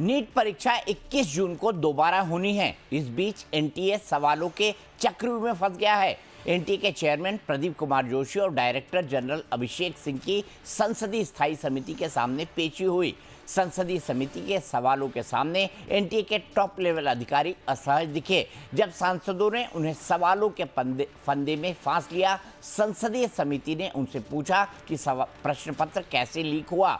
NEET परीक्षा 21 जून को दोबारा होनी है। इस बीच एनटीए सवालों के चक्रव्यूह में फंस गया है। एनटीए के चेयरमैन प्रदीप कुमार जोशी और डायरेक्टर जनरल अभिषेक सिंह की संसदीय स्थायी समिति के सामने पेशी हुई। संसदीय समिति के सवालों के सामने एनटीए के टॉप लेवल अधिकारी असहज दिखे। जब सांसदों ने उन्हें सवालों के फंदे में फांस लिया, संसदीय समिति ने उनसे पूछा कि प्रश्न पत्र कैसे लीक हुआ,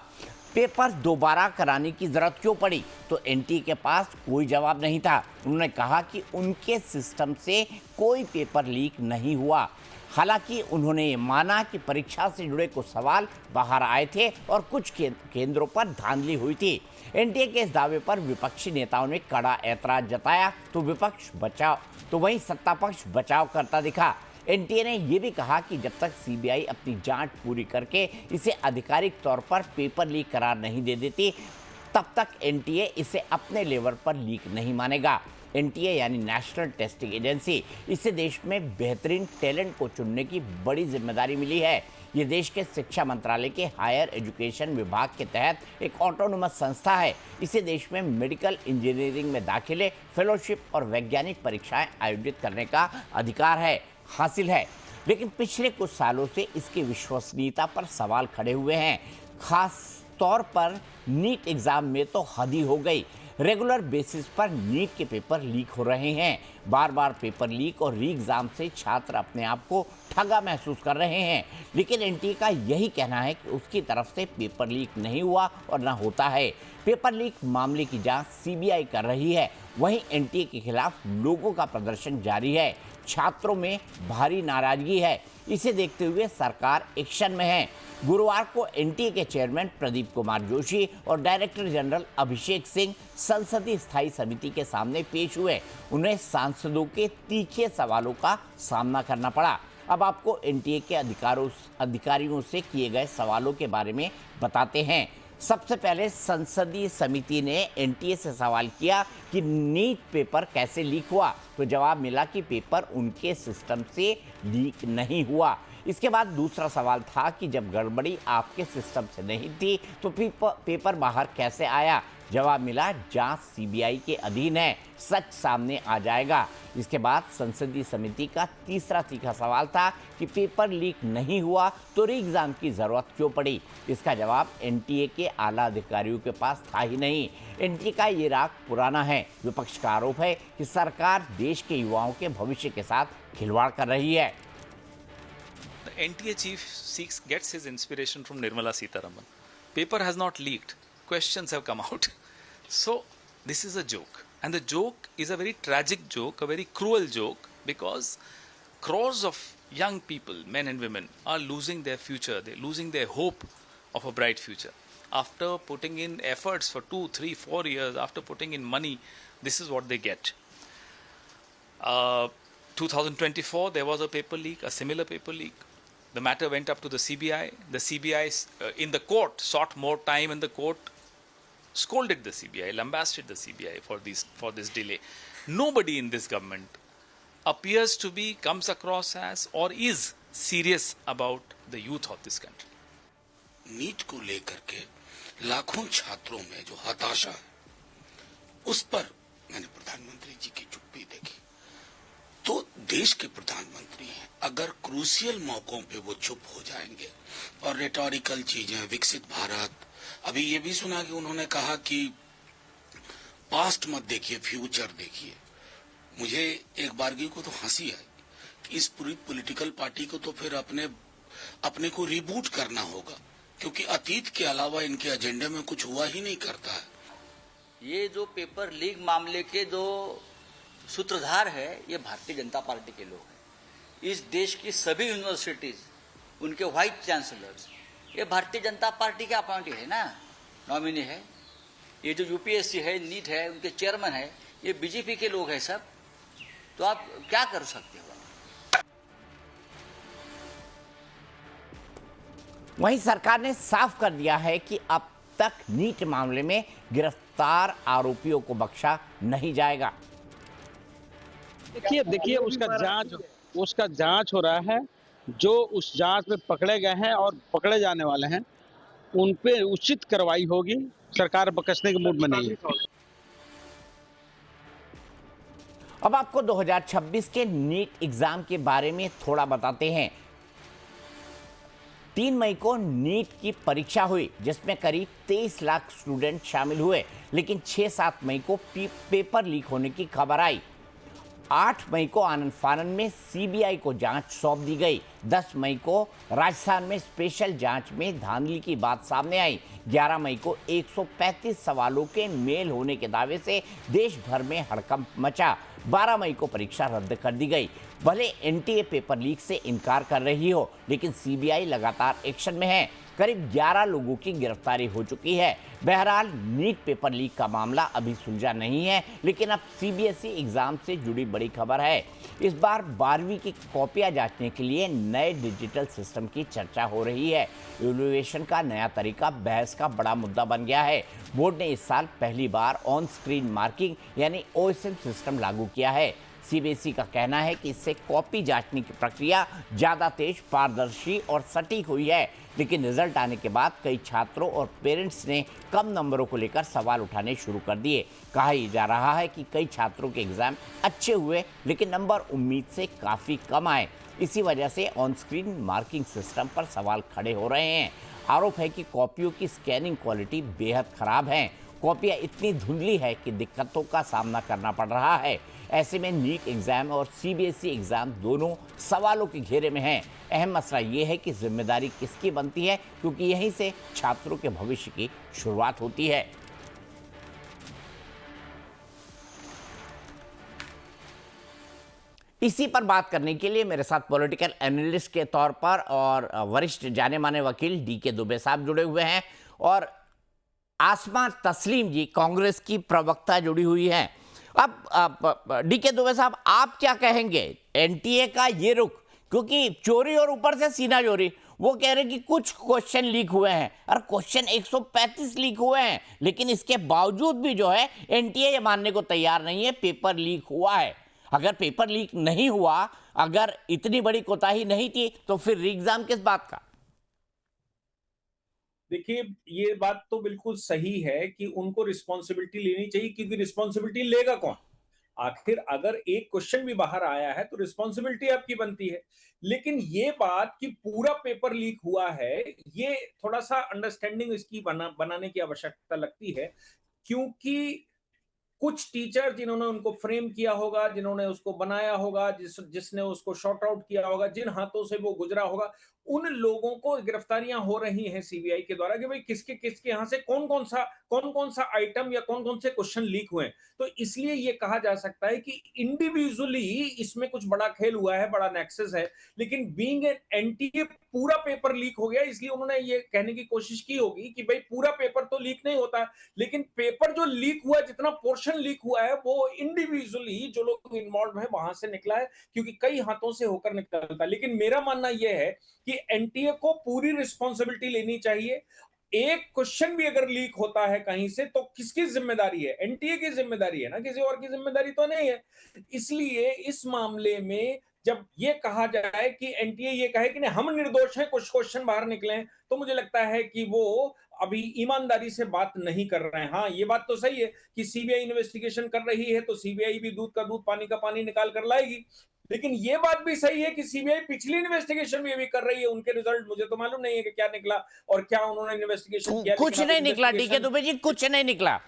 पेपर दोबारा कराने की जरूरत क्यों पड़ी, तो एनटीए के पास कोई जवाब नहीं था। उन्होंने कहा कि उनके सिस्टम से कोई पेपर लीक नहीं हुआ। हालांकि उन्होंने ये माना कि परीक्षा से जुड़े कुछ सवाल बाहर आए थे और कुछ केंद्रों पर धांधली हुई थी। एनटीए के इस दावे पर विपक्षी नेताओं ने कड़ा ऐतराज जताया तो वहीं सत्ता पक्ष बचाव करता दिखा। एनटीए ने यह भी कहा कि जब तक सीबीआई अपनी जांच पूरी करके इसे आधिकारिक तौर पर पेपर लीक करार नहीं दे देती, तब तक एनटीए इसे अपने लेवल पर लीक नहीं मानेगा। एनटीए यानी नेशनल टेस्टिंग एजेंसी, इसे देश में बेहतरीन टैलेंट को चुनने की बड़ी जिम्मेदारी मिली है। ये देश के शिक्षा मंत्रालय के हायर एजुकेशन विभाग के तहत एक ऑटोनोमस संस्था है। इसे देश में मेडिकल इंजीनियरिंग में दाखिले, फेलोशिप और वैज्ञानिक परीक्षाएं आयोजित करने का अधिकार हासिल है। लेकिन पिछले कुछ सालों से इसकी विश्वसनीयता पर सवाल खड़े हुए हैं। खास तौर पर नीट एग्जाम में तो हद ही हो गई। रेगुलर बेसिस पर नीट के पेपर लीक हो रहे हैं। बार बार पेपर लीक और री एग्जाम से छात्र अपने आप को ठगा महसूस कर रहे हैं। लेकिन एनटीए का यही कहना है कि उसकी तरफ से पेपर लीक नहीं हुआ और न होता है। पेपर लीक मामले की जांच सीबीआई कर रही है। वहीं एनटीए के खिलाफ लोगों का प्रदर्शन जारी है। छात्रों में भारी नाराजगी है। इसे देखते हुए सरकार एक्शन में है। गुरुवार को एनटीए के चेयरमैन प्रदीप कुमार जोशी और डायरेक्टर जनरल अभिषेक सिंह संसदीय स्थायी समिति के सामने पेश हुए। उन्हें सांसदों के तीखे सवालों का सामना करना पड़ा। अब आपको एनटीए के अधिकारियों से किए गए सवालों के बारे में बताते हैं। सबसे पहले संसदीय समिति ने एनटीए से सवाल किया कि नीट पेपर कैसे लीक हुआ, तो जवाब मिला कि पेपर उनके सिस्टम से लीक नहीं हुआ। इसके बाद दूसरा सवाल था कि जब गड़बड़ी आपके सिस्टम से नहीं थी तो पेपर बाहर कैसे आया। जवाब मिला, जांच सीबीआई के अधीन है, सच सामने आ जाएगा। इसके बाद संसदीय समिति का तीसरा तीखा सवाल था कि पेपर लीक नहीं हुआ तो री एग्जाम की जरूरत क्यों पड़ी। इसका जवाब एनटीए के आला अधिकारियों के पास था ही नहीं। एनटीए का ये राग पुराना है। विपक्ष का आरोप है कि सरकार देश के युवाओं के भविष्य के साथ खिलवाड़ कर रही है। The NTA chief gets his inspiration from Nirmala Sitharaman. Paper has not leaked. Questions have come out. So this is a joke. And the joke is a very tragic joke, a very cruel joke, because crores of young people, men and women, are losing their future. They're losing their hope of a bright future. After putting in efforts for 2, 3, 4 years, after putting in money, this is what they get. 2024, there was a paper leak, a similar paper leak. The matter went up to the CBI. The CBI in the court sought more time in the court, scolded the CBI, lambasted the CBI for this delay. Nobody in this government appears to be, comes across as, or is serious about the youth of this country. NEET को लेकर के लाखों छात्रों में जो हताशा है, उस पर मैंने प्रधानमंत्री जी की चुप्पी देखी। तो देश के प्रधानमंत्री हैं, अगर क्रूशियल मौकों पे वो चुप हो जाएंगे और रेटोरिकल चीजें, विकसित भारत, अभी ये भी सुना कि उन्होंने कहा कि पास्ट मत देखिए, फ्यूचर देखिए। मुझे एक बारगी को तो हंसी आई कि इस पूरी पॉलिटिकल पार्टी को तो फिर अपने को रिबूट करना होगा, क्योंकि अतीत के अलावा इनके एजेंडे में कुछ हुआ ही नहीं करता है। ये जो पेपर लीक मामले के जो सूत्रधार है, ये भारतीय जनता पार्टी के लोग हैं। इस देश की सभी यूनिवर्सिटीज, उनके वाइस चांसलर्स, ये भारतीय जनता पार्टी के अपॉइंटेड है ना, नॉमिनी है। ये जो यूपीएससी है, नीट है, उनके चेयरमैन है, ये बीजेपी के लोग हैं सब। तो आप क्या कर सकते हो? वहीं सरकार ने साफ कर दिया है कि अब तक नीट मामले में गिरफ्तार आरोपियों को बख्शा नहीं जाएगा। देखिए उसका जांच हो रहा है। जो उस जांच में पकड़े गए हैं और पकड़े जाने वाले हैं, उन पे उचित कार्रवाई होगी। सरकार बकसने के मूड में नहीं है। अब आपको 2026 के नीट एग्जाम के बारे में थोड़ा बताते हैं। 3 मई को नीट की परीक्षा हुई जिसमें करीब 23 लाख स्टूडेंट शामिल हुए, लेकिन 6-7 मई को पेपर लीक होने की खबर आई। 8 मई को आनंद फानन में सीबीआई को जांच सौंप दी गई। 10 मई को राजस्थान में स्पेशल जांच में धांधली की बात सामने आई। 11 मई को 135 सवालों के मेल होने के दावे से देश भर में हड़कंप मचा। 12 मई को परीक्षा रद्द कर दी गई। भले एनटीए पेपर लीक से इनकार कर रही हो, लेकिन सीबीआई लगातार एक्शन में है। करीब 11 लोगों की गिरफ्तारी हो चुकी है। बहरहाल नीट पेपर लीक का मामला अभी सुलझा नहीं है, लेकिन अब सीबीएसई एग्जाम से जुड़ी बड़ी खबर है। इस बार 12वीं की कॉपियां जांचने के लिए नए डिजिटल सिस्टम की चर्चा हो रही है। इवैल्यूएशन का नया तरीका बहस का बड़ा मुद्दा बन गया है। बोर्ड ने इस साल पहली बार ऑन स्क्रीन मार्किंग यानी ओएसएम सिस्टम लागू किया है। सीबीएसई का कहना है कि इससे कॉपी जांचने की प्रक्रिया ज़्यादा तेज, पारदर्शी और सटीक हुई है। लेकिन रिजल्ट आने के बाद कई छात्रों और पेरेंट्स ने कम नंबरों को लेकर सवाल उठाने शुरू कर दिए। कहा जा रहा है कि कई छात्रों के एग्जाम अच्छे हुए, लेकिन नंबर उम्मीद से काफ़ी कम आए। इसी वजह से ऑन स्क्रीन मार्किंग सिस्टम पर सवाल खड़े हो रहे हैं। आरोप है कि कॉपियों की स्कैनिंग क्वालिटी बेहद खराब है। कॉपियाँ इतनी धुंधली है कि दिक्कतों का सामना करना पड़ रहा है। ऐसे में नीट एग्जाम और सीबीएसई एग्जाम दोनों सवालों के घेरे में हैं। अहम मसला ये है कि जिम्मेदारी किसकी बनती है, क्योंकि यहीं से छात्रों के भविष्य की शुरुआत होती है। इसी पर बात करने के लिए मेरे साथ पॉलिटिकल एनालिस्ट के तौर पर और वरिष्ठ जाने माने वकील डीके दुबे साहब जुड़े हुए हैं, और आसमा तस्लीम जी कांग्रेस की प्रवक्ता जुड़ी हुई हैं। अब डीके दुबे साहब, आप क्या कहेंगे एनटीए का ये रुख, क्योंकि चोरी और ऊपर से सीना चोरी, वो कह रहे हैं कि कुछ क्वेश्चन लीक हुए हैं, और क्वेश्चन 135 लीक हुए हैं, लेकिन इसके बावजूद भी जो है एनटीए ये मानने को तैयार नहीं है पेपर लीक हुआ है। अगर पेपर लीक नहीं हुआ, अगर इतनी बड़ी कोताही नहीं थी, तो फिर री एग्जाम किस बात का? देखिए, ये बात तो बिल्कुल सही है कि उनको रिस्पॉन्सिबिलिटी लेनी चाहिए, क्योंकि रिस्पॉन्सिबिलिटी लेगा कौन? आखिर अगर एक क्वेश्चन भी बाहर आया है तो रिस्पॉन्सिबिलिटी आपकी बनती है। लेकिन ये बात कि पूरा पेपर लीक हुआ है, ये थोड़ा सा अंडरस्टैंडिंग इसकी बनाने की आवश्यकता लगती है, क्योंकि कुछ टीचर जिन्होंने उनको फ्रेम किया होगा, जिन्होंने उसको बनाया होगा, जिसने उसको शॉर्ट आउट किया होगा, जिन हाथों से वो गुजरा होगा, उन लोगों को गिरफ्तारियां हो रही हैं सीबीआई के द्वारा कि भाई किसके किसके यहां से कौन कौन सा आइटम या कौन कौन से क्वेश्चन लीक हुए। तो इसलिए ये कहा जा सकता है कि इंडिविजुअली इसमें कुछ बड़ा खेल हुआ है, बड़ा नेक्सस है। लेकिन बीइंग एन एनटीए पूरा पेपर लीक हो गया, इसलिए उन्होंने ये कहने की कोशिश की होगी कि भाई पूरा पेपर तो लीक नहीं होता, लेकिन पेपर जो लीक हुआ, जितना पोर्शन लीक हुआ है, वो इंडिविजुअली जो लोग इन्वॉल्व है वहां से निकला है, क्योंकि कई हाथों से होकर निकलता है। लेकिन मेरा मानना यह है कि एनटीए को पूरी रिस्पॉन्सिबिलिटी लेनी चाहिए। एक क्वेश्चन भी अगर लीक होता है कहीं से, तो किसकी जिम्मेदारी है? एनटीए की जिम्मेदारी है ना, किसी और की जिम्मेदारी तो नहीं है। इसलिए इस मामले में जब ये कहा जाए कि एनटीए ये कहे कि नहीं हम निर्दोष हैं, कुछ क्वेश्चन बाहर निकले हैं, तो मुझे लगता है कि वो अभी ईमानदारी से बात नहीं कर रहे हैं। हाँ, ये बात तो सही है कि सीबीआई इन्वेस्टिगेशन कर रही है, तो सीबीआई भी दूध का दूध पानी का पानी निकाल कर लाएगी। लेकिन ये बात भी सही है कि सीबीआई पिछली इन्वेस्टिगेशन भी अभी कर रही है। उनके रिजल्ट मुझे तो मालूम नहीं है कि क्या निकला और क्या उन्होंने इन्वेस्टिगेशन किया। कुछ नहीं निकला डीके दुबे जी, कुछ नहीं निकला।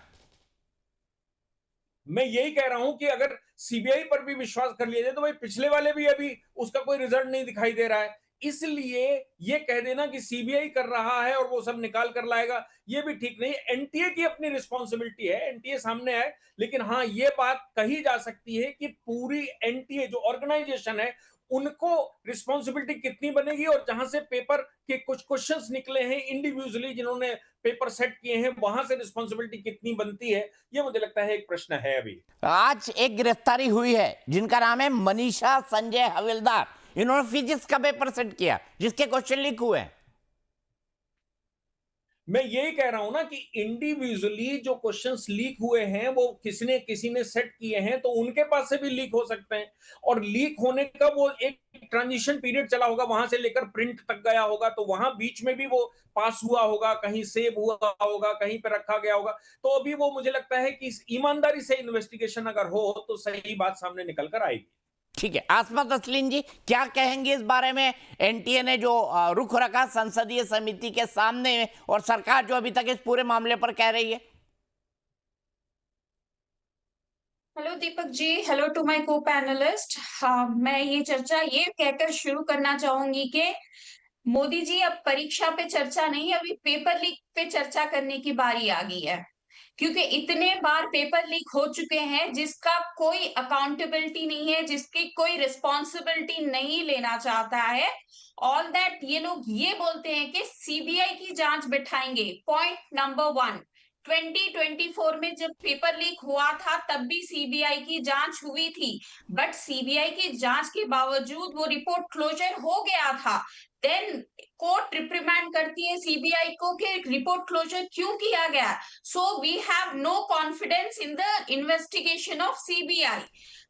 मैं यही कह रहा हूं कि अगर सीबीआई पर भी विश्वास कर लिया जाए, तो भाई पिछले वाले भी अभी उसका कोई रिजल्ट नहीं दिखाई दे रहा है। इसलिए ये कह देना कि सीबीआई कर रहा है और वो सब निकाल कर लाएगा, ये भी ठीक नहीं। एनटीए की अपनी रिस्पॉन्सिबिलिटी है, एनटीए सामने आए। लेकिन हाँ, ये बात कही जा सकती है कि पूरी एनटीए जो ऑर्गेनाइजेशन है, उनको रिस्पॉन्सिबिलिटी कितनी बनेगी, और जहां से पेपर के कुछ क्वेश्चंस निकले हैं इंडिविजुअली, जिन्होंने पेपर सेट किए हैं, वहां से रिस्पॉन्सिबिलिटी कितनी बनती है, ये मुझे लगता है एक प्रश्न है। अभी आज एक गिरफ्तारी हुई है जिनका नाम है मनीषा संजय हविलदार। इन्होंने फिजिक्स का पेपर सेट किया जिसके क्वेश्चन लीक हुए हैं। मैं यही कह रहा हूं ना कि इंडिविजुअली जो क्वेश्चंस लीक हुए हैं वो किसी ने सेट किए हैं, तो उनके पास से भी लीक हो सकते हैं। और लीक होने का वो एक ट्रांजिशन पीरियड चला होगा, वहां से लेकर प्रिंट तक गया होगा, तो वहां बीच में भी वो पास हुआ होगा, कहीं सेव हुआ होगा, कहीं पे रखा गया होगा। तो अभी वो मुझे लगता है कि ईमानदारी से इन्वेस्टिगेशन अगर हो तो सही बात सामने निकल कर आएगी। ठीक है, आसमा तस्लीम जी क्या कहेंगे इस बारे में? एनटीए ने जो रुख रखा संसदीय समिति के सामने और सरकार जो अभी तक इस पूरे मामले पर कह रही है। Hello Deepak ji, hello to my co panelist. हाँ, मैं ये चर्चा ये कहकर शुरू करना चाहूंगी कि मोदी जी अब परीक्षा पे चर्चा नहीं, अभी पेपर लीक पे चर्चा करने की बारी आ गई है। क्योंकि इतने बार पेपर लीक हो चुके हैं जिसका कोई अकाउंटेबिलिटी नहीं है, जिसकी कोई रिस्पॉन्सिबिलिटी नहीं लेना चाहता है। ऑल दैट ये लोग ये बोलते हैं कि सीबीआई की जांच बिठाएंगे। पॉइंट नंबर 1, 2024 में जब पेपर लीक हुआ था तब भी सीबीआई की जांच हुई थी, बट सीबीआई की जांच के बावजूद वो रिपोर्ट क्लोजर हो गया था। देन कोर्ट रिप्रिमांड करती है सीबीआई को कि रिपोर्ट क्लोजर क्यों किया गया। So we have no confidence in the investigation of CBI.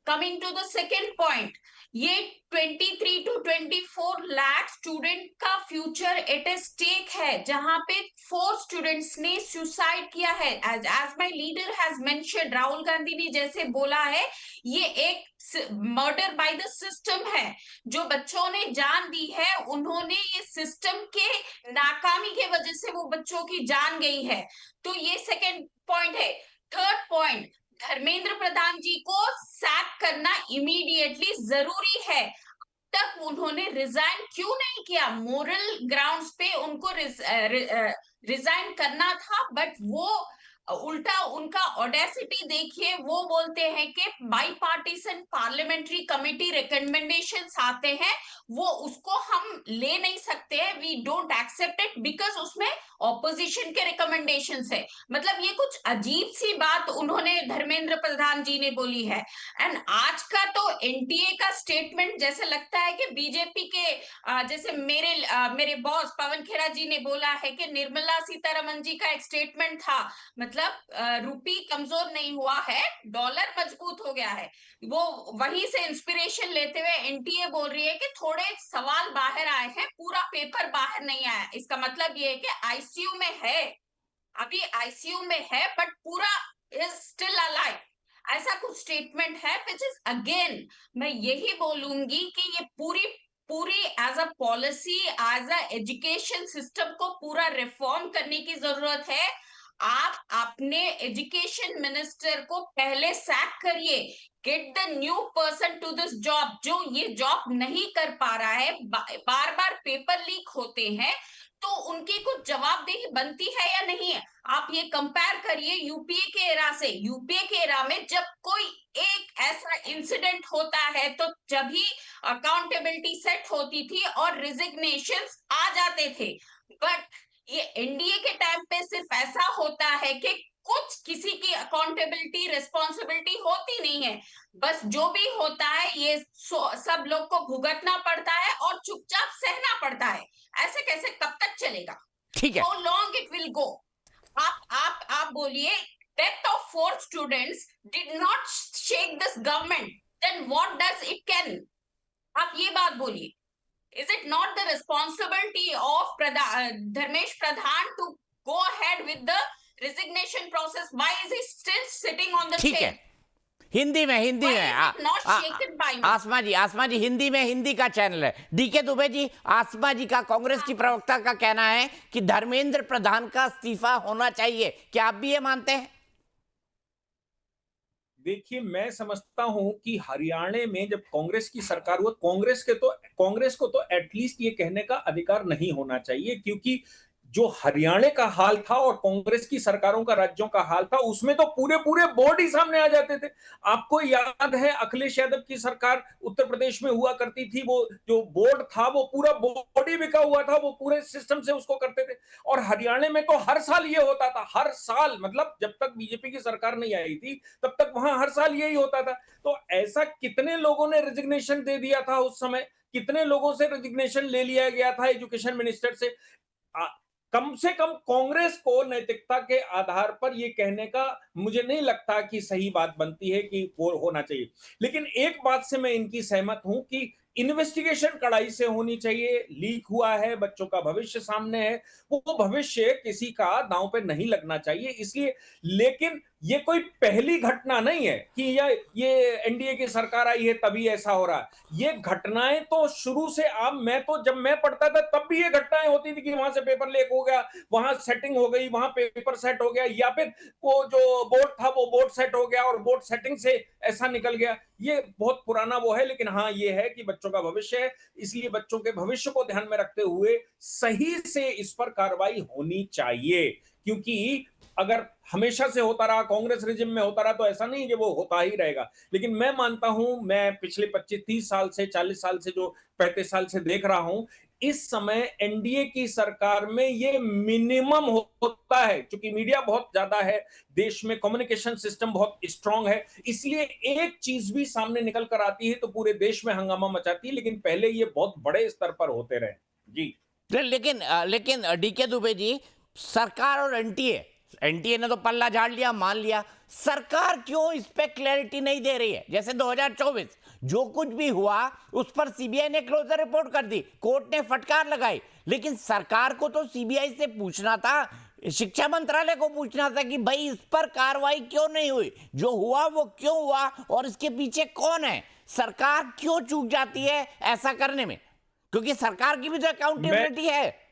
Coming to the second point, ये 23 to 24 लाख स्टूडेंट का फ्यूचर एट ए स्टेक है, जहां पे 4 स्टूडेंट्स ने सुसाइड किया है। As my leader has mention, Rahul Gandhi ने जैसे बोला है, ये एक मर्डर बाय द सिस्टम है। जो बच्चों ने जान दी है, उन्होंने ये सिस्टम के नाकामी के वजह से वो बच्चों की जान गई है। तो ये सेकेंड पॉइंट है। थर्ड पॉइंट, धर्मेंद्र प्रधान जी को सैक करना इमीडिएटली जरूरी है। तक उन्होंने रिजाइन क्यों नहीं किया? मोरल ग्राउंड्स पे उनको रिजाइन करना था, बट वो उल्टा उनका ऑडेसिटी देखिए, वो बोलते हैं कि bipartisan parliamentary committee recommendations आते हैं, वो उसको हम ले नहीं सकते हैं, we don't accept it because उसमें ऑपोजिशन के रिकमेंडेशंस है। मतलब ये कुछ अजीब सी बात उन्होंने धर्मेंद्र प्रधान जी ने बोली है। एंड आज का तो एनटीए का स्टेटमेंट जैसे लगता है कि बीजेपी के जैसे मेरे बॉस पवन खेरा जी ने बोला है कि निर्मला सीतारमन जी का एक स्टेटमेंट था, मतलब रुपी कमजोर नहीं हुआ है, डॉलर मजबूत हो गया है। वो वहीं से इंस्पिरेशन लेते हुए एनटीए बोल रही है कि थोड़े सवाल बाहर आए हैं, पूरा पेपर बाहर नहीं आया। इसका मतलब ये है कि आईसीयू में है, अभी आईसीयू में है, बट पूरा इज स्टिल अलाइव, ऐसा कुछ स्टेटमेंट है। विच इज अगेन, मैं यही बोलूंगी कि ये पूरी as a policy, as a education system को पूरा रिफॉर्म करने की जरूरत है। आप अपने एजुकेशन मिनिस्टर को पहले सैक करिए, get the new person to this job, जो ये जॉब नहीं कर पा रहा है। बार बार पेपर लीक होते हैं, तो उनकी कुछ जवाबदेही बनती है या नहीं है? आप ये कंपेयर करिए यूपीए के एरा से। यूपीए के एरा में जब कोई एक ऐसा इंसिडेंट होता है तो जब ही अकाउंटेबिलिटी सेट होती थी और रिजिग्नेशंस आ जाते थे। बट ये एनडीए के टाइम पे सिर्फ ऐसा होता है कि कुछ किसी की अकाउंटेबिलिटी रिस्पॉन्सिबिलिटी होती नहीं है, बस जो भी होता है ये सब लोग को भुगतना पड़ता है और चुपचाप सहना पड़ता है। ऐसे कैसे कब तक चलेगा? ठीक है, How long it will go? आप बोलिए, death of 4 students did not shake this government, then what does it can? आप ये बात बोलिए। Is it not the responsibility of Dharmesh Pradhan to go ahead with the resignation process? Why is he still sitting on the ठीक chair? है। हिंदी में Why is it not shaken by me? आसमा जी हिंदी में, हिंदी का channel है। DK Dubey ji, आसमा जी का, कांग्रेस की प्रवक्ता का कहना है कि धर्मेंद्र प्रधान का इस्तीफा होना चाहिए। क्या आप भी ये मानते हैं? देखिए, मैं समझता हूं कि हरियाणा में जब कांग्रेस की सरकार हुई, कांग्रेस को तो एटलीस्ट ये कहने का अधिकार नहीं होना चाहिए, क्योंकि जो हरियाणा का हाल था और कांग्रेस की सरकारों का राज्यों का हाल था, उसमें तो पूरे पूरे बोर्ड ही सामने आ जाते थे। आपको याद है अखिलेश यादव की सरकार उत्तर प्रदेश में हुआ करती थी, वो जो बोर्ड था वो पूरा बोर्ड ही बिका हुआ था, वो पूरे सिस्टम से उसको करते थे। और हरियाणा में तो हर साल ये होता था, हर साल, मतलब जब तक बीजेपी की सरकार नहीं आई थी तब तक वहां हर साल यही होता था। तो ऐसा कितने लोगों ने रिजिग्नेशन दे दिया था उस समय, कितने लोगों से रिजिग्नेशन ले लिया गया था एजुकेशन मिनिस्टर से। कम से कम कांग्रेस को नैतिकता के आधार पर यह कहने का मुझे नहीं लगता कि सही बात बनती है कि वो होना चाहिए। लेकिन एक बात से मैं इनकी सहमत हूं कि इन्वेस्टिगेशन कड़ाई से होनी चाहिए। लीक हुआ है, बच्चों का भविष्य सामने है, वो भविष्य किसी का दांव पे नहीं लगना चाहिए, इसलिए। लेकिन ये कोई पहली घटना नहीं है कि ये एनडीए की सरकार आई है तभी ऐसा हो रहा है। ये घटनाएं तो शुरू से, जब मैं पढ़ता था तब भी ये घटनाएं होती थी कि वहां से पेपर लीक हो गया, वहां सेटिंग हो गई, वहां पेपर सेट हो गया, या फिर वो जो बोर्ड था वो बोर्ड सेट हो गया और बोर्ड सेटिंग से ऐसा निकल गया। ये बहुत पुराना वो है, लेकिन हाँ ये है कि बच्चों का भविष्य है, इसलिए बच्चों के भविष्य को ध्यान में रखते हुए सही से इस पर कार्रवाई होनी चाहिए। क्योंकि अगर हमेशा से होता रहा, कांग्रेस रिजिम में होता रहा, तो ऐसा नहीं कि वो होता ही रहेगा। लेकिन मैं मानता हूं, मैं पिछले 25-30 साल से, 40 साल से, जो 35 साल से देख रहा हूं, इस समय एनडीए की सरकार में ये मिनिमम होता है। क्योंकि मीडिया बहुत ज्यादा है, देश में कम्युनिकेशन सिस्टम बहुत स्ट्रांग है, इसलिए एक चीज भी सामने निकल कर आती है तो पूरे देश में हंगामा मचाती है। लेकिन पहले ये बहुत बड़े स्तर पर होते रहे। जी लेकिन डीके दुबे जी, सरकार और एनटीए ने तो पल्ला झाड़ लिया, मान लिया, सरकार क्यों इस पे क्लैरिटी नहीं दे रही है? जैसे 2024 जो कुछ भी हुआ उस पर सीबीआई ने क्लोजर रिपोर्ट कर दी, कोर्ट ने फटकार लगाई, लेकिन सरकार को तो सीबीआई से पूछना था, शिक्षा मंत्रालय को पूछना था कि भाई इस पर कार्रवाई क्यों नहीं हुई, जो हुआ वो क्यों हुआ और इसके पीछे कौन है। सरकार क्यों चूक जाती है ऐसा करने में? क्योंकि सरकार की भी तो अकाउंटेबिलिटी है।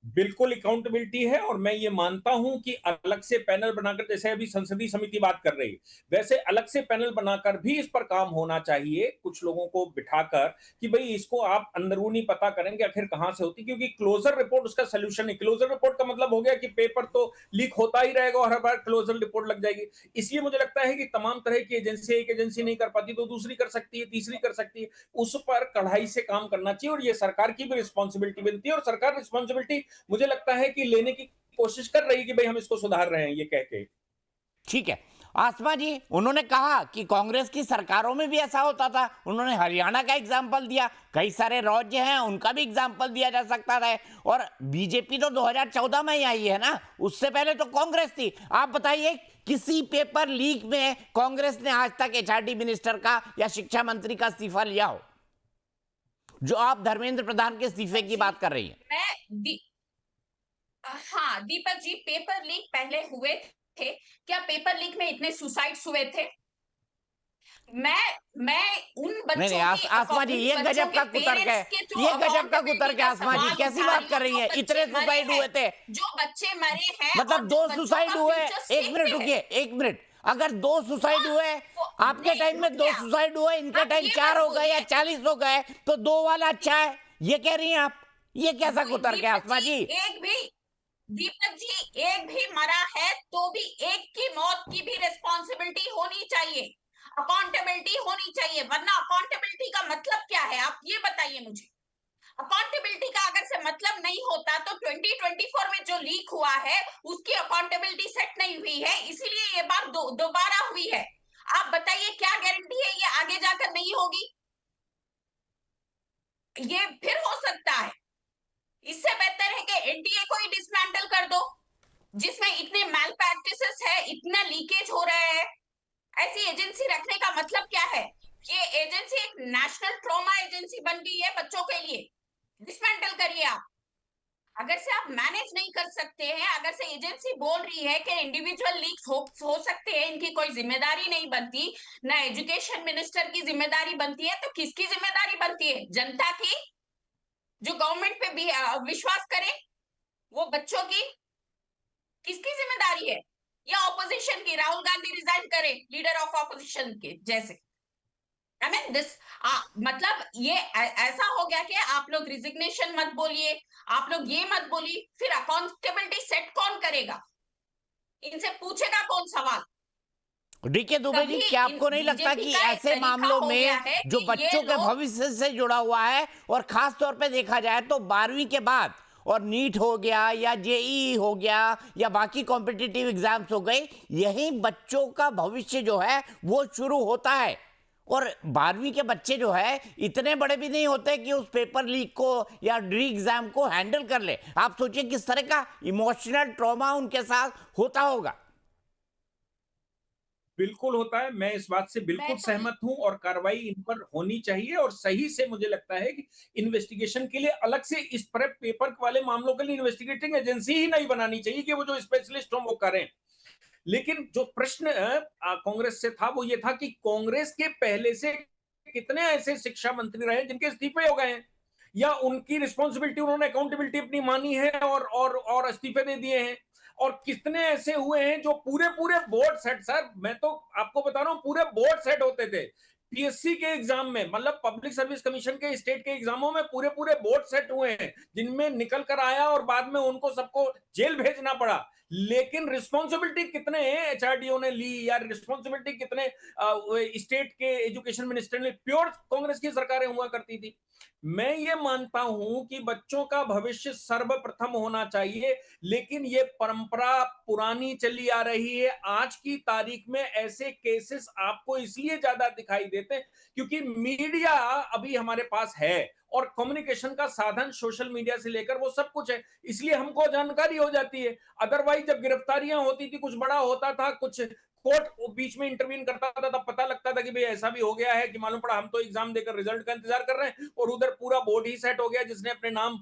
बिल्कुल अकाउंटेबिलिटी है, और मैं ये मानता हूं कि अलग से पैनल बनाकर, जैसे अभी संसदीय समिति बात कर रही है, वैसे अलग से पैनल बनाकर भी इस पर काम होना चाहिए, कुछ लोगों को बिठाकर कि भाई इसको आप अंदरूनी पता करेंगे आखिर कहां से होती। क्योंकि क्लोजर रिपोर्ट उसका सोल्यूशन है। क्लोजर रिपोर्ट का मतलब हो गया कि पेपर तो लीक होता ही रहेगा और हर बार क्लोजर रिपोर्ट लग जाएगी। इसलिए मुझे लगता है कि तमाम तरह की एजेंसी, एक एजेंसी नहीं कर पाती तो दूसरी कर सकती है, तीसरी कर सकती है, उस पर कड़ाई से काम करना चाहिए। और ये सरकार की भी रिस्पॉन्सिबिलिटी बनती है, और सरकार रिस्पॉन्सिबिलिटी मुझे लगता है कि लेने की कोशिश कर रही है कि भाई हम इसको सुधार रहे हैं, ये कह के। ठीक है आसमा जी, उन्होंने कहा कि कांग्रेस की सरकारों में भी ऐसा होता था, उन्होंने हरियाणा का एग्जाम्पल दिया, कई सारे राज्य हैं उनका भी एग्जाम्पल दिया जा सकता है। और बीजेपी तो 2014 में ही आई है ना, उससे पहले तो कांग्रेस थी। आप बताइए किसी पेपर लीक में कांग्रेस ने आज तक एचआरडी मिनिस्टर का या शिक्षा मंत्री का इस्तीफा लिया हो, जो आप धर्मेंद्र प्रधान के इस्तीफे की बात कर रही है? हाँ दीपक जी, पेपर लीक पहले हुए थे क्या? पेपर लीक में इतने सुसाइड्स हुए थे? मैं उन बच्चों नहीं आसमा जी, ये गजब का कुतर्क है, ये गजब का कुतर्क है। आसमा जी कैसी बात कर रही है? इतने सुसाइड हुए थे, जो बच्चे मरे हैं, मतलब 2 सुसाइड हुए? एक मिनट रुकिए, 1 मिनट। अगर 2 सुसाइड हुए, आपके टाइम में 2 सुसाइड हुए, इनके टाइम 4 हो गए या 40 हो गए, तो 2 वाला अच्छा है, ये कह रही हैं आप? ये कैसा कुतर्क है आसमा जी? दीपक जी, एक भी मरा है तो भी एक की मौत की भी रिस्पॉन्सिबिलिटी होनी चाहिए, अकाउंटेबिलिटी होनी चाहिए। वरना अकाउंटेबिलिटी का मतलब क्या है, आप ये बताइए मुझे। अकाउंटेबिलिटी का अगर से मतलब नहीं होता तो 2024 में जो लीक हुआ है उसकी अकाउंटेबिलिटी सेट नहीं हुई है, इसीलिए ये बात दोबारा हुई है। आप बताइए क्या गारंटी है ये आगे जाकर नहीं होगी? ये फिर हो सकता है। इससे बेहतर है कि एनडीए को ही डिसमेंटल कर दो, जिसमें इतने मैल प्रैक्टिसेस है, इतना लीकेज हो रहा है। ऐसी एजेंसी रखने का मतलब क्या है? ये एजेंसी एक नेशनल ट्रॉमा एजेंसी बन गई है बच्चों के लिए। डिसमेंटल करिए आप। अगर से आप मैनेज नहीं कर सकते हैं, अगर से एजेंसी बोल रही है कि इंडिविजुअल लीक्स हो सकते हैं, इनकी कोई जिम्मेदारी नहीं बनती, ना एजुकेशन मिनिस्टर की जिम्मेदारी बनती है, तो किसकी जिम्मेदारी बनती है? जनता की, जो गवर्नमेंट पे भी विश्वास करे, वो बच्चों की किसकी जिम्मेदारी है? या ऑपोजिशन की, राहुल गांधी रिजाइन करे लीडर ऑफ ऑपोजिशन के जैसे। आई मीन दिस, मतलब ये ऐसा हो गया कि आप लोग रिजिग्नेशन मत बोलिए, आप लोग ये मत बोलिए, फिर अकाउंटेबिलिटी सेट कौन करेगा? इनसे पूछेगा कौन सवाल? डीके दुबे जी, क्या आपको नहीं लगता कि ऐसे मामलों में जो बच्चों के भविष्य से जुड़ा हुआ है, और खास तौर पे देखा जाए तो 12वीं के बाद, और नीट हो गया या जेईई हो गया या बाकी कॉम्पिटिटिव एग्जाम्स हो गए, यही बच्चों का भविष्य जो है वो शुरू होता है। और 12वीं के बच्चे जो है इतने बड़े भी नहीं होते कि उस पेपर लीक को या री एग्जाम को हैंडल कर ले। आप सोचिए किस तरह का इमोशनल ट्रॉमा उनके साथ होता होगा। बिल्कुल होता है, मैं इस बात से बिल्कुल मैं तो सहमत हूं और कार्रवाई इन पर होनी चाहिए और सही से मुझे लगता है कि इन्वेस्टिगेशन के लिए अलग से इस पर पेपर वाले मामलों के लिए इन्वेस्टिगेटिंग एजेंसी ही नहीं बनानी चाहिए कि वो जो स्पेशलिस्ट हों वो करें। लेकिन जो प्रश्न कांग्रेस से था वो ये था कि कांग्रेस के पहले से कितने ऐसे शिक्षा मंत्री रहे जिनके इस्तीफे हो गए हैं या उनकी रिस्पॉन्सिबिलिटी उन्होंने अकाउंटेबिलिटी अपनी मानी है और इस्तीफे दे दिए हैं। और कितने ऐसे हुए हैं जो पूरे पूरे बोर्ड सेट, सर मैं तो आपको बता रहा हूं, पूरे बोर्ड सेट होते थे पीएससी के एग्जाम में, मतलब पब्लिक सर्विस कमीशन के स्टेट के एग्जामों में पूरे पूरे बोर्ड सेट हुए हैं जिनमें निकल कर आया और बाद में उनको सबको जेल भेजना पड़ा। लेकिन रिस्पॉन्सिबिलिटी कितने एचआरडीओ ने ली या रिस्पॉन्सिबिलिटी कितने स्टेट के एजुकेशन मिनिस्टर ने, प्योर कांग्रेस की सरकारें हुआ करती थी। मैं ये मानता हूं कि बच्चों का भविष्य सर्वप्रथम होना चाहिए, लेकिन ये परंपरा पुरानी चली आ रही है। आज की तारीख में ऐसे केसेस आपको इसलिए ज्यादा दिखाई देते हैं क्योंकि मीडिया अभी हमारे पास है और कम्युनिकेशन का साधन सोशल मीडिया से लेकर वो सब कुछ है, इसलिए हमको जानकारी हो जाती है। अदरवाइज जब गिरफ्तारियां होती थी, कुछ बड़ा होता था, कुछ कोर्ट बीच में इंटरवीन करता था, तब पता लगता था कि भाई ऐसा भी हो गया है कि मालूम पड़ा हम तो एग्जाम देकर रिजल्ट का इंतजार कर रहे हैं और उधर पूरा बोर्ड ही सेट हो गया जिसने अपने नाम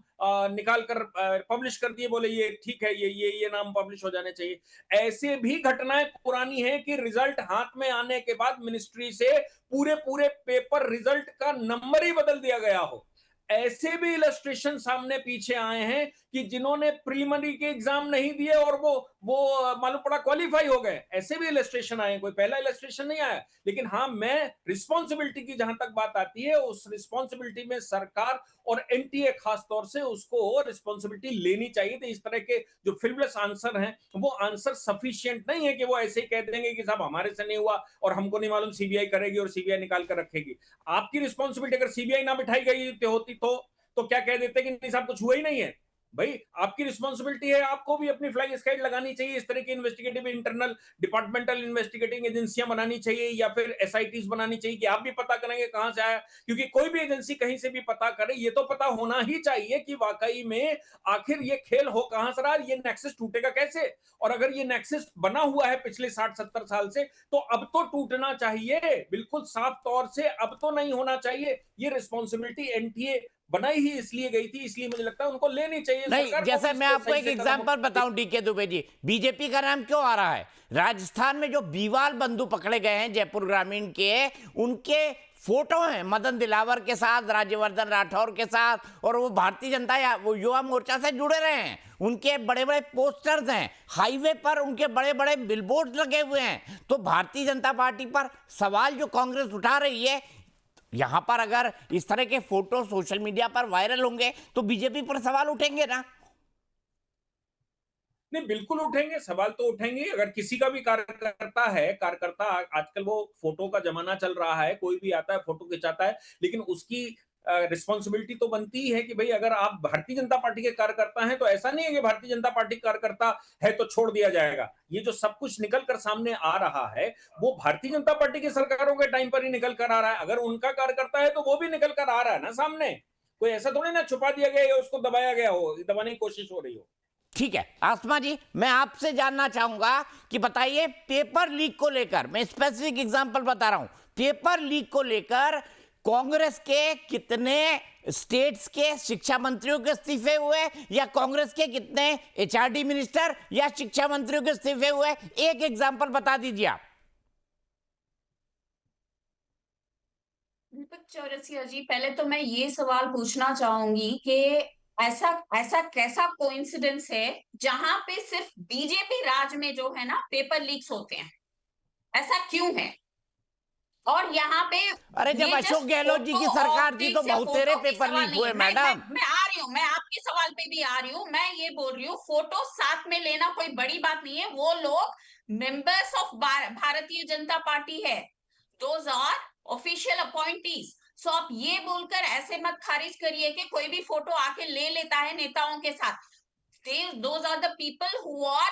निकाल कर पब्लिश कर दिए, बोले ये ठीक है, ये नाम पब्लिश हो जाने चाहिए। ऐसे भी घटनाएं पुरानी है कि रिजल्ट हाथ में आने के बाद मिनिस्ट्री से पूरे पूरे पेपर रिजल्ट का नंबर ही बदल दिया गया हो। ऐसे भी इलस्ट्रेशन सामने पीछे आए हैं कि जिन्होंने प्रीलिमिनरी के एग्जाम नहीं दिए और वो मालूम पड़ा क्वालिफाई हो गए, ऐसे भी इलस्ट्रेशन आए, कोई पहला इलस्ट्रेशन नहीं आया। लेकिन हाँ, मैं रिस्पॉन्सिबिलिटी की जहां तक बात आती है, उस रिस्पॉन्सिबिलिटी में सरकार और एनटीए खास तौर से उसको रिस्पॉन्सिबिलिटी लेनी चाहिए। तो इस तरह के जो फ्रिवलेस आंसर हैं वो आंसर सफिशिएंट नहीं है कि वो ऐसे ही कह देंगे कि साहब हमारे से नहीं हुआ और हमको नहीं मालूम, सीबीआई करेगी और सीबीआई निकाल कर रखेगी। आपकी रिस्पॉन्सिबिलिटी अगर सीबीआई ना बिठाई गई होती तो क्या कह देते कि नहीं साहब कुछ हुआ ही नहीं है। भाई आपकी रिस्पॉन्सिबिलिटी है, आपको भी अपनी फ्लैग स्काइड लगानी चाहिए। इस तरह की इन्वेस्टिगेटिव इंटरनल डिपार्टमेंटल इन्वेस्टिगेटिंग एजेंसियां बनानी चाहिए या फिर एसआईटीज बनानी चाहिए कि आप भी पता करेंगे कहां से आया, क्योंकि कोई भी एजेंसी कहीं से भी पता करे, ये तो पता होना ही चाहिए कि वाकई में आखिर ये खेल हो कहां से रहा, ये नेक्सस टूटेगा कैसे। और अगर ये नेक्सस बना हुआ है पिछले 60-70 साल से तो अब तो टूटना चाहिए बिल्कुल साफ तौर से, अब तो नहीं होना चाहिए। ये रिस्पॉन्सिबिलिटी एनटीए बनाई ही इसलिए गई थी, इसलिए मुझे लगता है उनको लेनी चाहिए। नहीं, सरकार को जैसे भी मैं इसको आपको सही एक से कदम एग्जांपल बताऊं डीके दुबे जी, बीजेपी का नाम क्यों आ रहा है? राजस्थान में जो बीवाल बंधु पकड़े गए हैं जयपुर ग्रामीण के, उनके फोटो हैं मदन दिलावर के साथ, राज्यवर्धन राठौर के साथ, और वो भारतीय जनता या वो युवा मोर्चा से जुड़े रहे हैं। उनके बड़े बड़े पोस्टर्स हैं, हाईवे पर उनके बड़े बड़े बिलबोर्ड लगे हुए हैं। तो भारतीय जनता पार्टी पर सवाल जो कांग्रेस उठा रही है, यहां पर अगर इस तरह के फोटो सोशल मीडिया पर वायरल होंगे तो बीजेपी पर सवाल उठेंगे ना? नहीं, बिल्कुल उठेंगे, सवाल तो उठेंगे। अगर किसी का भी कार्यकर्ता आजकल वो फोटो का जमाना चल रहा है, कोई भी आता है फोटो खिंचाता है, लेकिन उसकी रिस्पॉन्सिबिलिटी तो बनती ही है कि भाई अगर आप भारतीय जनता पार्टी के कार्यकर्ता हैं तो ऐसा नहीं है कि भारतीय जनता पार्टी का कार्यकर्ता है तो छोड़ दिया जाएगा। ये जो सब कुछ निकल कर सामने आ रहा है वो भारतीय जनता पार्टी की सरकारों के टाइम पर ही निकल कर आ रहा है। अगर उनका कार्यकर्ता है तो वो भी निकल कर आ रहा है ना सामने, कोई ऐसा थोड़ी ना छुपा दिया गया या उसको दबाया गया हो, दबाने की कोशिश हो रही हो। ठीक है आसमा जी, मैं आपसे जानना चाहूंगा कि बताइए पेपर लीक को लेकर, मैं स्पेसिफिक एग्जांपल बता रहा हूं, पेपर लीक को लेकर कांग्रेस के कितने स्टेट्स के शिक्षा मंत्रियों के इस्तीफे हुए या कांग्रेस के कितने एचआरडी मिनिस्टर या शिक्षा मंत्रियों के इस्तीफे हुए? एक एग्जांपल बता दीजिए आप। दीपक चौरसिया जी, पहले तो मैं ये सवाल पूछना चाहूंगी कि ऐसा ऐसा कैसा कोइंसिडेंस है जहां पे सिर्फ बीजेपी राज में जो है ना पेपर लीक्स होते हैं, ऐसा क्यों है? और यहाँ पे अरे जब ये अशोक just गहलोत जी की photo सरकार थी optics तो या बहुत photo तेरे की पेपर सवाल लीक नहीं हुए है। मैडम। मैं आ रही हूँ, मैं आपके सवाल पे भी आ रही हूँ। मैं ये बोल रही हूँ फोटो साथ में लेना कोई बड़ी बात नहीं है। वो लोग members of Bharatiya Janata party है, दोज आर ऑफिशियल अपॉइंटीज। सो आप ये बोलकर ऐसे मत खारिज करिए कि कोई भी फोटो आके ले लेता है नेताओं के साथ। Those are the people who are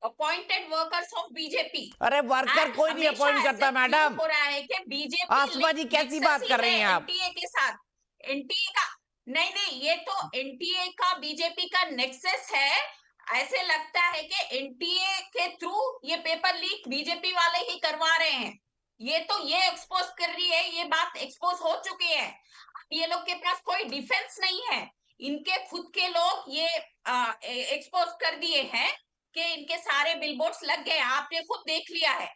appointed workers of BJP. अरे वर्कर कोई नहीं अपॉइंट करता मैडम। हो रहा है कि बीजेपी आसमा जी कैसी बात कर रही हैं आप? एनटीए के साथ, एनटीए का नहीं, ये तो एनटीए का बीजेपी का नेक्सस है। ऐसे लगता है कि एनटीए के थ्रू ये पेपर लीक बीजेपी वाले ही करवा रहे हैं। ये तो ये एक्सपोज कर रही है, ये बात एक्सपोज हो चुकी है। ये लोग के पास कोई डिफेंस नहीं है, इनके खुद के लोग ये एक्सपोज कर दिए हैं कि इनके सारे बिलबोर्ड्स लग गए, आपने खुद देख लिया है।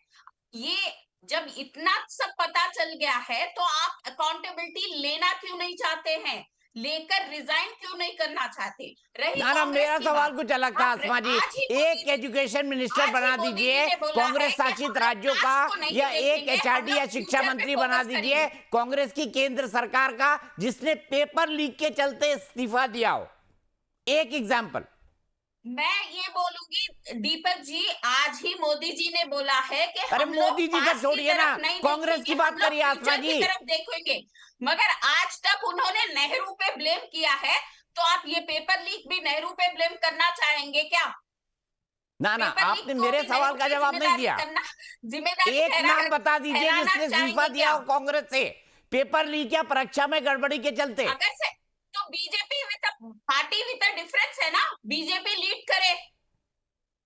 ये जब इतना सब पता चल गया है तो आप अकाउंटेबिलिटी लेना क्यों नहीं चाहते हैं, लेकर रिजाइन क्यों नहीं करना चाहते? रही ना कांग्रेस मेरा की सवाल बात, कुछ अलग था आप आसमा जी। आज ही एक एजुकेशन मिनिस्टर आज ही बना मोदी जी दीजिए ने बोला कांग्रेस है कि शासित हम राज्यों का, आज को नहीं या एक देखेंगे, एचआरडी हम या लोग शिक्षा फ्यूचर पे मंत्री बना फोकस दीजिए करेंगे। कांग्रेस की केंद्र सरकार का, जिसने पेपर लीक के चलते इस्तीफा दिया हो। एक एग्जाम्पल। मैं ये बोलूंगी दीपक जी, आज ही मोदी जी ने बोला है कि अरे हम लोग मोदी जी का पास्ट की छोड़िए ना, तरफ नहीं कांग्रेस देखेंगे, की बात हम लोग करिए आसमा फ्यूचर की जी। तरफ देखेंगे। मगर आज तक उन्होंने नेहरू पे ब्लेम किया है, तो आप ये पेपर लीक भी नेहरू पे ब्लेम करना चाहेंगे क्या? ना पेपर लीक आपने को मेरे भी सवाल नेहरू का पे जवाब नहीं जिम्मेदारी दिया। करना, जिम्मेदारी एक नाम ठहराना- बता दीजिए ठहराना जिसने चाहेंगे इस्तीफा दिया क्या? हो कांग्रेस से, पेपर लीक या परीक्षा में गड़बड़ी के चलते। अगर से तो BJP with party with difference है ना, बीजेपी लीड करे